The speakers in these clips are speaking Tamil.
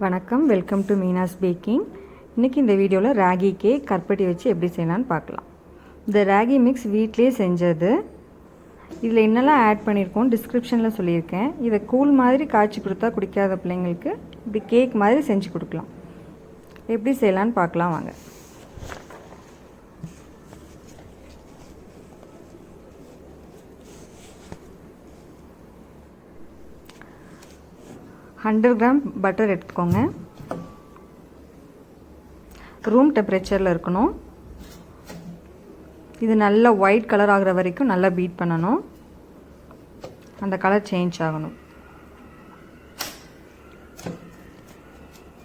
வணக்கம், வெல்கம் டு மீனாஸ் பேக்கிங். இன்றைக்கி இந்த வீடியோவில் ராகி கேக் கருப்பட்டி வச்சு எப்படி செய்யலான்னு பார்க்கலாம். இந்த ராகி மிக்ஸ் வீட்டிலே செஞ்சது. இதில் என்னெல்லாம் ஆட் பண்ணியிருக்கோம் டிஸ்கிரிப்ஷனில் சொல்லியிருக்கேன். இதை கூழ் மாதிரி காய்ச்சி கொடுத்தா குடிக்காத பிள்ளைங்களுக்கு இப்படி கேக் மாதிரி செஞ்சு கொடுக்கலாம். எப்படி செய்யலான்னு பார்க்கலாம் வாங்க. ஹண்ட்ரட் கிராம் பட்டர் எடுத்துக்கோங்க. ரூம் டெம்பரேச்சரில் இருக்கணும். இது நல்லா ஒயிட் கலர் ஆகிற வரைக்கும் நல்லா பீட் பண்ணணும். அந்த கலர் சேஞ்ச் ஆகணும்.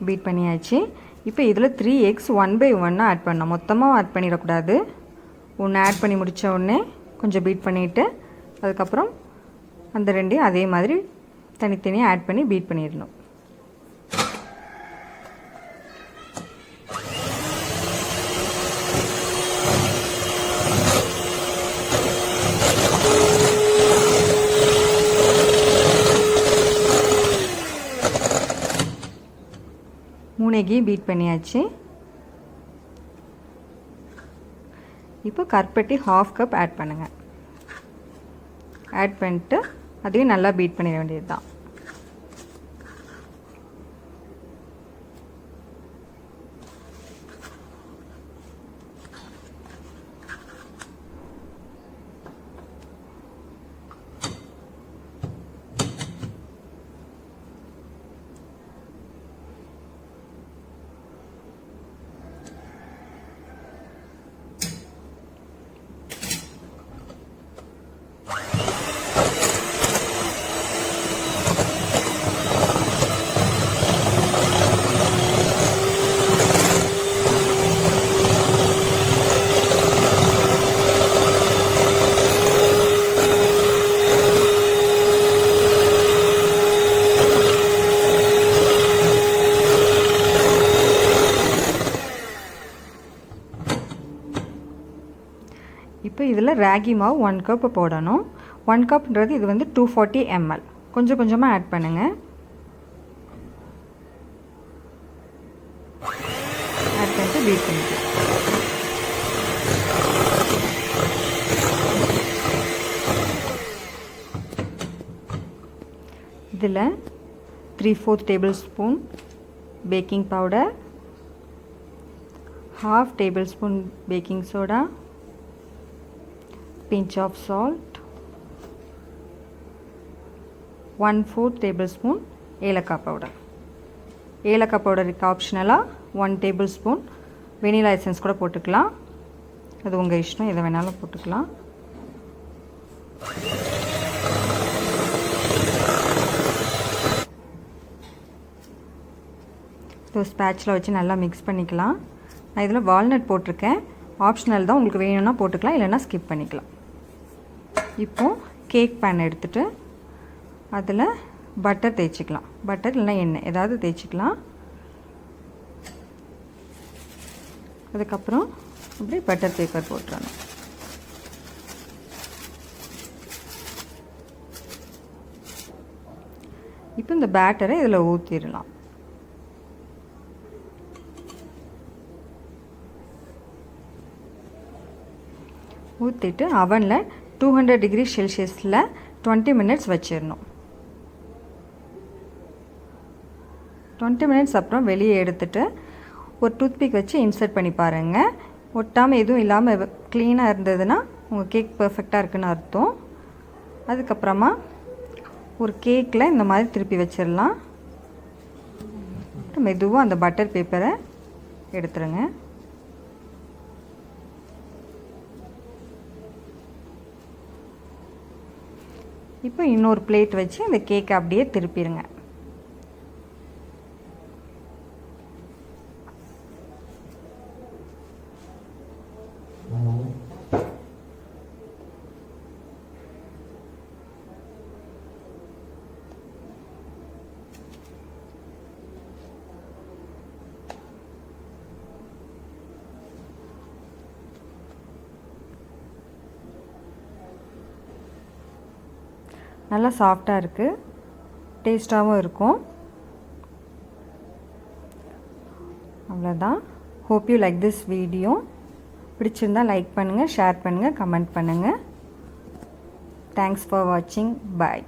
பீட் பண்ணியாச்சு. இப்போ இதில் 3 eggs 1/1 ஆட் பண்ணணும். மொத்தமாக ஆட் பண்ணிடக்கூடாது. ஒன்று ஆட் பண்ணி முடித்த உடனே கொஞ்சம் பீட் பண்ணிவிட்டு அதுக்கப்புறம் அந்த ரெண்டையும் அதே மாதிரி தனித்தனியாக ஆட் பண்ணி பீட் பண்ணிடணும். மூணு எக்கையும் பீட் பண்ணியாச்சு. இப்போ கருப்பட்டி 1/2 கப் ஆட் பண்ணுங்கள். ஆட் பண்ணிட்டு அதையும் நல்லா பீட் பண்ணிட வேண்டியது தான். இப்போ இதில் ராகி மாவு 1 கப் போடணும். 1 கப்ன்றது இது வந்து 240 ml. கொஞ்சம் கொஞ்சமாக ஆட் பண்ணுங்கள். ஆட் பண்ணிட்டு பீட் பண்ணிக்கலாம். இதில் 3/4 tablespoon baking powder, 1/2 tablespoon baking soda, pinch of salt, 1/4 tablespoon ஏலக்காய் பவுடர். ஏலக்காய் பவுடருக்கு ஆப்ஷனலாக 1 டேபிள்ஸ்பூன் வெனிலா எசன்ஸ் கூட போட்டுக்கலாம். அது உங்கள் இஷ்டம், எதை வேணாலும் போட்டுக்கலாம். ஸோ ஸ்பேட்சில் வச்சு நல்லா மிக்ஸ் பண்ணிக்கலாம். நான் இதில் வால்நட் போட்டிருக்கேன். ஆப்ஷனல் தான், உங்களுக்கு வேணும்னா போட்டுக்கலாம், இல்லைன்னா ஸ்கிப் பண்ணிக்கலாம். இப்போது கேக் பேன் எடுத்துகிட்டு அதில் பட்டர் தேய்ச்சிக்கலாம். பட்டர் இல்லைனா எண்ணெய் ஏதாவது தேய்ச்சிக்கலாம். அதுக்கப்புறம் அப்படி பட்டர் பேப்பர் போட்டுறணும். இப்போ இந்த பேட்டரை இதில் ஊற்றிடலாம். ஊற்றிட்டு அவனில் 200 டிகிரி செல்சியஸில் 20 மினிட்ஸ் வச்சிடணும். 20 மினிட்ஸ் அப்புறம் வெளியே எடுத்துகிட்டு ஒரு டூத்பிக் வச்சு இன்சர்ட் பண்ணி பாருங்கள். ஒட்டாமல் எதுவும் இல்லாமல் க்ளீனாக இருந்ததுன்னா உங்கள் கேக் பர்ஃபெக்டாக இருக்குன்னு அர்த்தம். அதுக்கப்புறமா ஒரு கேக்கில் இந்த மாதிரி திருப்பி வச்சிடலாம். மெதுவாக அந்த பட்டர் பேப்பரை எடுத்துருங்க. இப்போ இன்னொரு பிளேட் வச்சு அந்த கேக்கை அப்படியே திருப்பிடுங்க. நல்லா சாஃப்டாக இருக்குது, டேஸ்ட்டாகவும் இருக்கும். அவ்வளோதான். Hope you like this video. பிடிச்சிருந்தா லைக் பண்ணுங்கள், ஷேர் பண்ணுங்கள், கமெண்ட் பண்ணுங்கள். தேங்க்ஸ் ஃபார் வாட்சிங். பாய்.